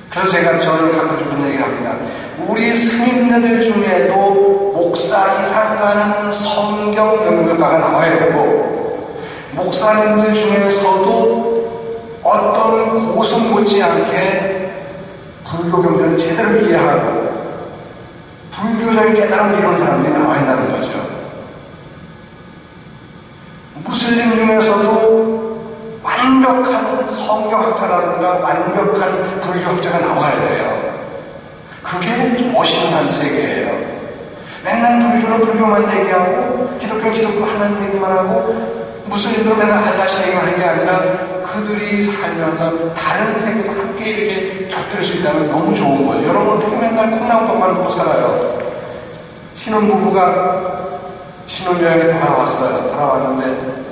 그래서 제가 저를 가끔씩 그런 얘기를 합니다. 우리 스님네들 중에도 목사 이상 가는 성경 연구가가 나와야 되고, 목사님들 중에서도 어떤 고승 못지않게 불교 경전을 제대로 이해하고 불교적인 깨달음을 이룬 사람들이 나와 있다는 거죠. 무슬림 중에서도 완벽한 성경학자라든가 완벽한 불교학자가 나와야 돼요. 그게 멋있는 한 세계예요. 맨날 불교는 불교만 얘기하고 기독교는 기독교 하나님 얘기만 하고 무슬림도 맨날 알라시 얘기만 하는 게 아니라 그들이 살면서 다른 세계도 함께 이렇게 곁들일 수 있다면 너무 좋은 거예요. 여러분 어떻게 맨날 콩나물밥만 먹고 살아요? 신혼부부가 신혼여행에 돌아왔는데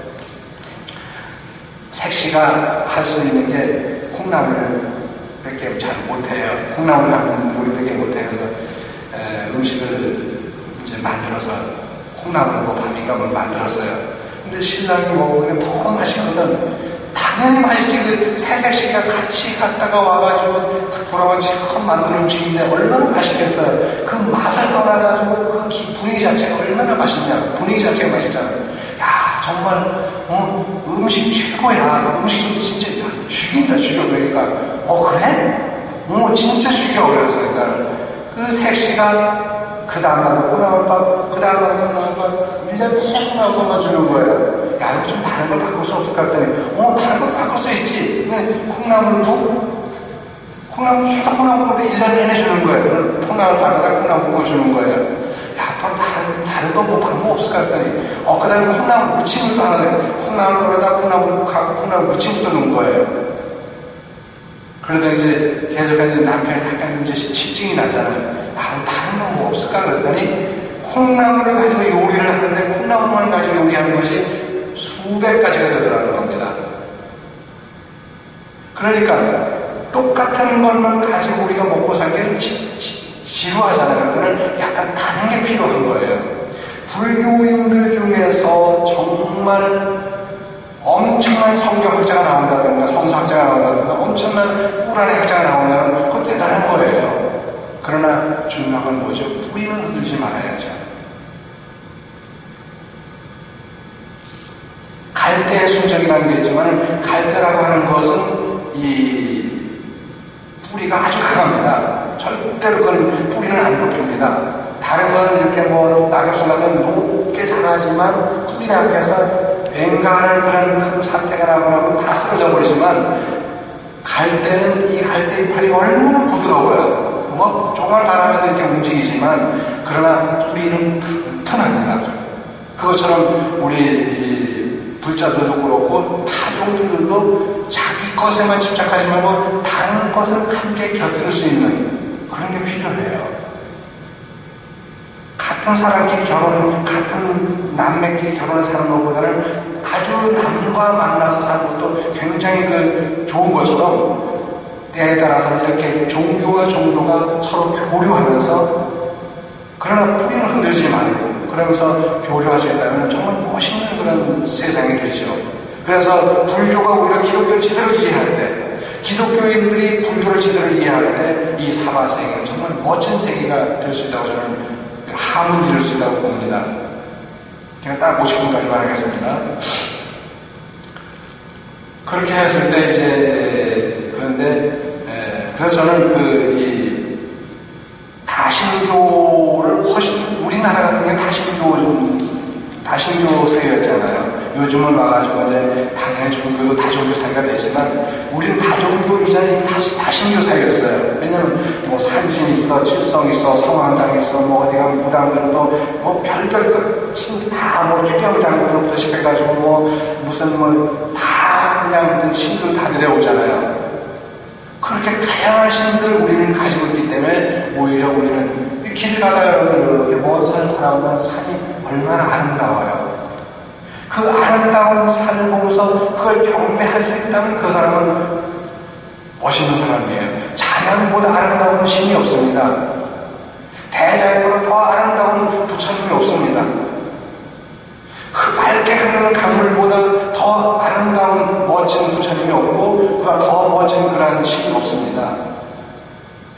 색시가 할 수 있는 게 콩나물밖에 잘 못해요. 콩나물 하면 우리밖에 못해서 음식을 이제 만들어서 콩나물로 밥인가물 만들었어요. 근데 신랑이 먹으면 너무 맛있거든. 당연히 맛있지. 그 새색시가 같이 갔다가 와가지고 돌아와 처음 만든 음식인데 얼마나 맛있겠어요. 그 맛을 떠나가지고 그 분위기 자체가 얼마나 맛있냐. 분위기 자체가 맛있잖아요. 야 정말 음식 최고야. 음식 진짜 죽인다 죽여. 그러니까 그래? 진짜 죽여 그랬어요. 그러니까 그 색시가 그 다음날 콩나물밥, 그 다음날 콩나물밥 1년 내내 콩나물밥만 주는 거예요. 야 이거 좀 다른 걸 바꿀 수 없을까 했더니 다른 걸 바꿀 수 있지. 콩나물국 계속 콩나물국에 1년 내내 주는 거예요. 콩나물밥에다 콩나물국 주는 거예요. 야, 앞으로 다른 거 뭐 방법 없을까 했더니 그 다음에 콩나물 무침을 또 하나 돼요. 콩나물에다 콩나물국하고 콩나물 무침을 또 넣은 거예요. 그러다 이제 계속해서 남편이 약간 이제 실증이 나잖아요. 다른 거 뭐 없을까 그랬더니 콩나물을 가지고 요리를 하는데 콩나물만 가지고 요리하는 것이 수백 가지가 되더라는 겁니다. 그러니까 똑같은 것만 가지고 우리가 먹고 살기는 지루하잖아요. 그러니까 약간 다른 게 필요한 거예요. 불교인들 중에서 정말 엄청난 성경학자가 나온다든가 성사학자가 나온다든가 엄청난 꾸란의 학자가 나온다면 그것도 대단한 거예요. 그러나 중요한 건 뭐죠? 뿌리는 흔들지 말아야죠. 갈대의 순정이라는 게 있지만 갈대라고 하는 것은 이 뿌리가 아주 강합니다. 절대로 그건 뿌리는 안 높입니다. 다른 건 이렇게 낙엽수 같은 높게 자라지만 뿌리가 약해서 맹가하는 그런 큰 상태가 나거나 다 쓰러져 버리지만 갈대는 이 갈대 이파리 얼마나 부드러워요. 정말 바람에도 이렇게 움직이지만 그러나 뿌리는 튼튼합니다. 그것처럼 우리 불자들도 그렇고 타종들도 자기 것에만 집착하지 말고 다른 것을 함께 곁들일 수 있는 그런 게 필요해요. 같은 사람끼리 같은 남매끼리 결혼을 사는 것보다는 아주 남과 만나서 사는 것도 굉장히 좋은 것처럼 때에 따라서는 이렇게 종교가 서로 교류하면서 그러나 뿌리는 흔들지 말고 그러면서 교류할 수 있다면 정말 멋있는 그런 세상이 되죠. 그래서 불교가 오히려 기독교를 제대로 이해할 때 기독교인들이 불교를 제대로 이해할 때 이 사바세계는 정말 멋진 세계가 될 수 있다고 저는 함을 이룰 수 있다고 봅니다. 제가 딱 50분까지 말하겠습니다. 그렇게 했을 때 이제 그런데 그래서 저는 이 다신교를 우리나라 같은 경우는 다신교 사회였잖아요. 요즘은 와가지고 이제 당연히 종교도 다종교 사회가 되지만 우리는 다종교 이전에 다신교 사회였어요. 왜냐면 산신 있어, 칠성 있어, 성황당 있어, 어디 가면 무당들도 별별 다 축경장부터 시작해가지고 무슨 다 그냥 신들 다 들여오잖아요. 그렇게 다양한 힘들을 우리는 가지고 있기 때문에 오히려 우리는 길 가다가 이렇게 먼 산을 바라보면 산이 얼마나 아름다워요. 그 아름다운 산을 보면서 그걸 경배할 수 있다면 그 사람은 멋있는 사람이에요. 자연보다 아름다운 신이 없습니다. 대자연보다 더 아름다운 부처님이 없습니다. 그 밝게 흐르는 강물보다 더 아름다운 멋진 부처님이 없고 그가 더 멋진 그런 신이 없습니다.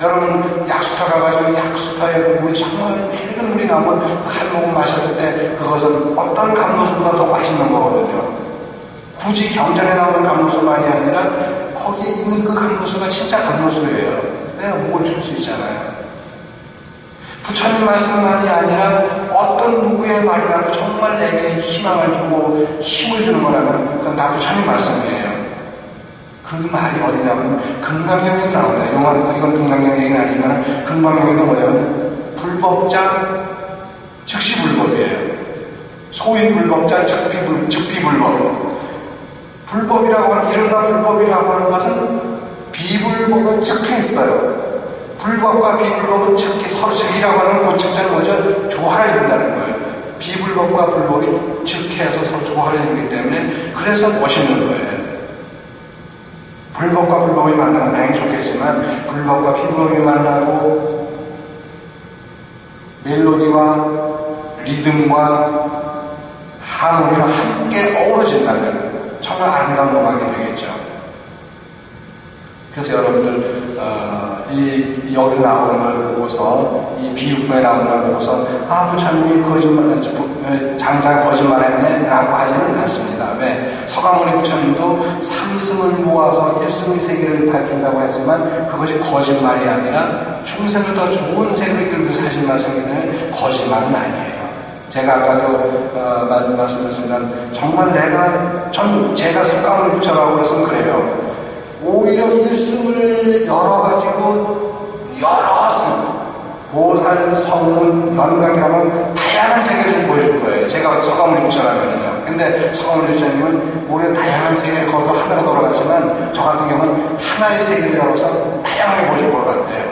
여러분 약수터 가가지고 약수터에 물이 정말 맑은 물이 나오면 한 모금 마셨을 때 그것은 어떤 감로수보다 더 맛있는 거거든요. 굳이 경전에 나오는 감로수만이 아니라 거기에 있는 그 감로수가 진짜 감로수예요. 내가 목을 줄 수 있잖아요. 부처님 말씀만이 아니라 어떤 누구의 말이라도 정말 내게 희망을 주고 힘을 주는 거라면 그건 다 부처님 말씀이에요. 그 말이 어디냐면 금강경에도 나옵니다. 이건 금강경 얘기는 아니지만 금강경에도 뭐냐면 불법자 즉시 불법이에요. 소위 불법자 즉비 불법. 불법이라고 하는 이른바 불법이라고 하는 것은 비불법을 즉해했어요. 불법과 비불법은 즉해 서로 즉이라고 하는 그 즉자는 뭐죠? 조화를 이룬다는 거예요. 비불법과 불법이 즉해서 서로 조화를 이루기 때문에 그래서 멋있는 거예요. 불법과 불법이 만나면 당연히 좋겠지만 불법과 비불법이 만나고 멜로디와 리듬과 하모니가 함께 어우러진다면 정말 아름다운 음악이 되겠죠. 그래서 여러분들 여기서 나오는 걸 보고서 이 비유품에 나오는 걸 보고서 부처님이 장자가 거짓말했네 라고 하지는 않습니다. 왜? 서가모니 부처님도 삼승을 모아서 일승의 세계를 밝힌다고 했지만 그것이 거짓말이 아니라 중생을 더 좋은 세계로 이끌기 위해서 하신 말씀이기 때문에 거짓말은 아니에요. 제가 아까도 말씀드렸지만 정말 제가 석가모니 부처라고 그래서 그래요. 오히려 일승을 열어가지고 여러 보살, 성문, 연각이라면 다양한 세계를 좀 보여줄 거예요. 제가 서가모니 부처라면요. 근데 서가모니 부처님은 오히려 다양한 세계를 거기서 하나가 돌아가지만 저 같은 경우는 하나의 세계를 열어서 다양하게 보여줄 것 같아요.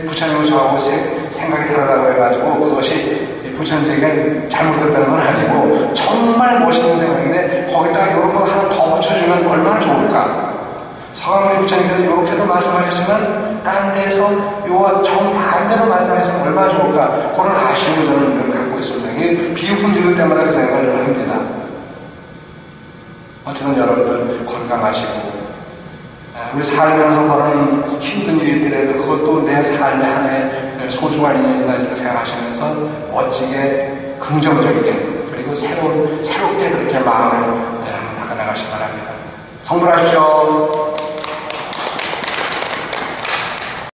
부처님은 저하고 생각이 다르다고 해가지고 그것이 부처님에게 잘못됐다는 건 아니고 정말 멋있는 생각인데 거기다가 이런 거 하나 더 붙여주면 얼마나 좋을까. 서가모니 부처님께서 이렇게도 말씀하셨지만 다른 데에서 요와 정반대로 말씀하셨으면 얼마나 좋을까. 그런 아쉬움을 저는 갖고 있습니다. 비유품 읽을 때마다 그 생각을 합니다. 어쨌든 여러분들 건강하시고 우리 살면서 그런 힘든 일들에도 그것도 내 삶의 하나의 소중한 인연이다 이렇게 생각하시면서 멋지게 긍정적이게 그리고 새롭게 그렇게 마음을 바꿔나가시기 바랍니다. 성불하십시오.